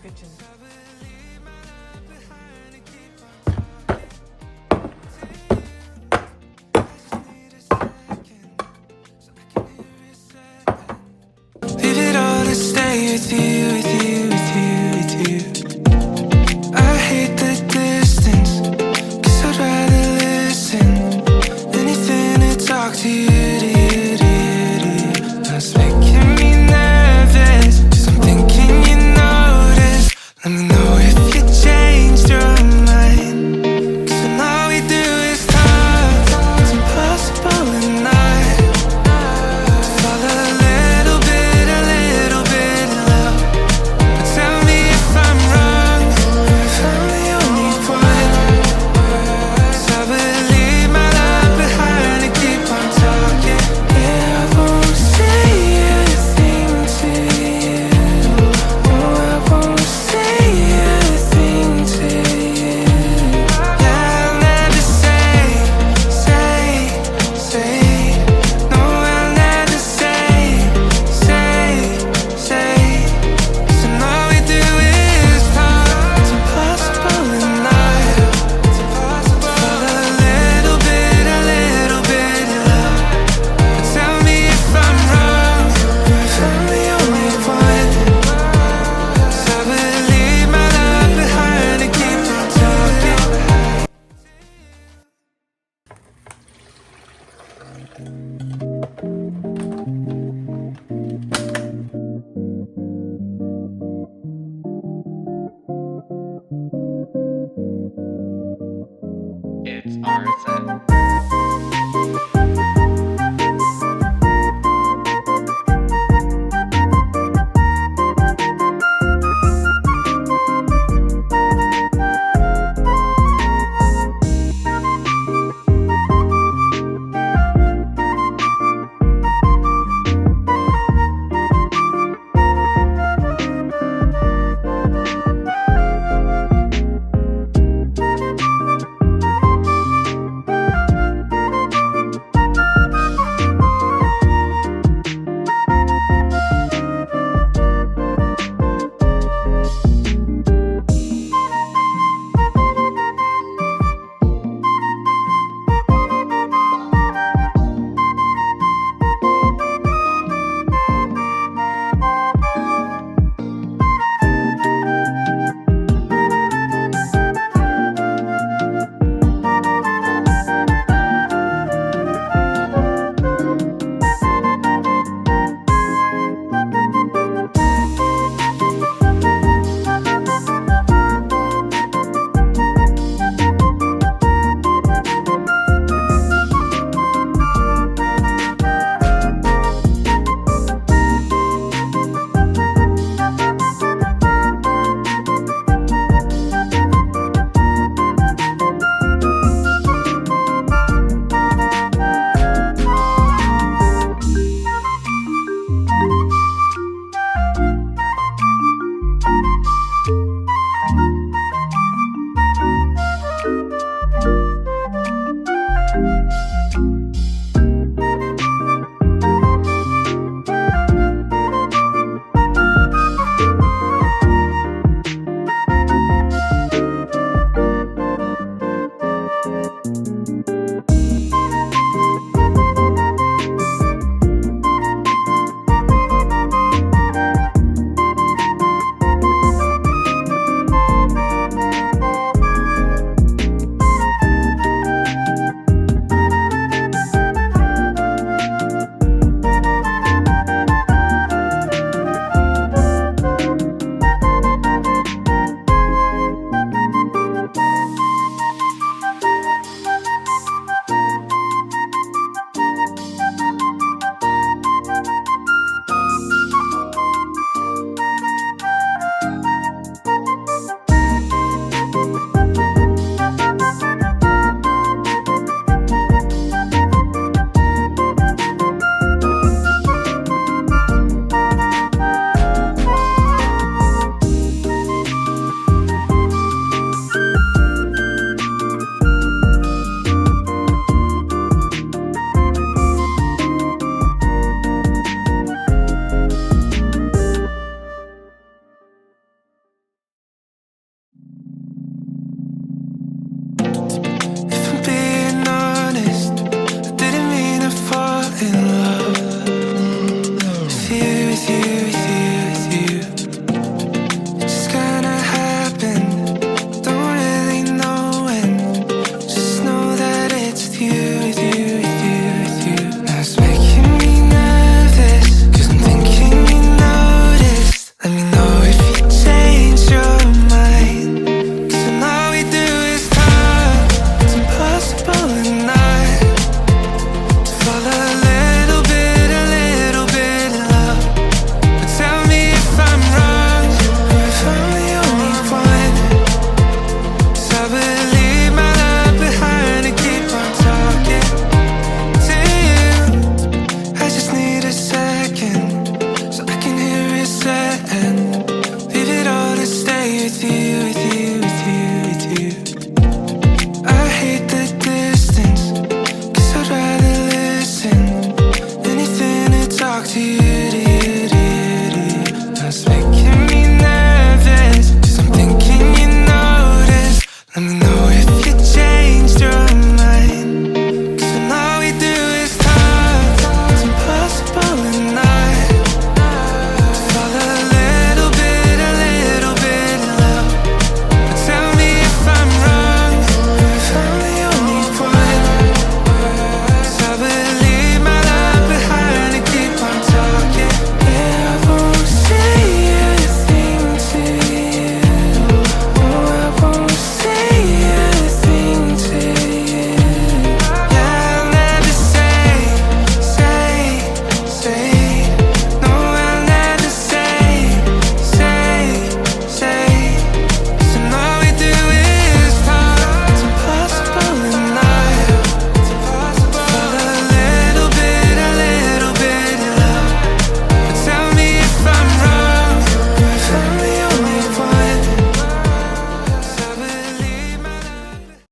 kitchen. Leave it all to stay with you, with you, with you, with you. I hate the distance, 'cause I'd rather listen. Anything to talk to you, to you, to you, to you. That's making me nervous, 'cause I'm thinking you notice. Let me know if you changed your mind, 'cause when all we do is talk, it's impossible at night. Fall a little bit in love. But tell me if I'm wrong, if I'm the only one. 'Cause I would leave my life behind and keep on talking. Yeah, I won't say anything to you. Oh, I won't say anything to you. Yeah, I'll never say. No, I'll never say. 'Cause when all we do is talk, it's impossible at night. Fall a little bit in love. But tell me if I'm wrong, if I'm the only one. 'Cause I would leave my life behind and keep on talking. It's our set.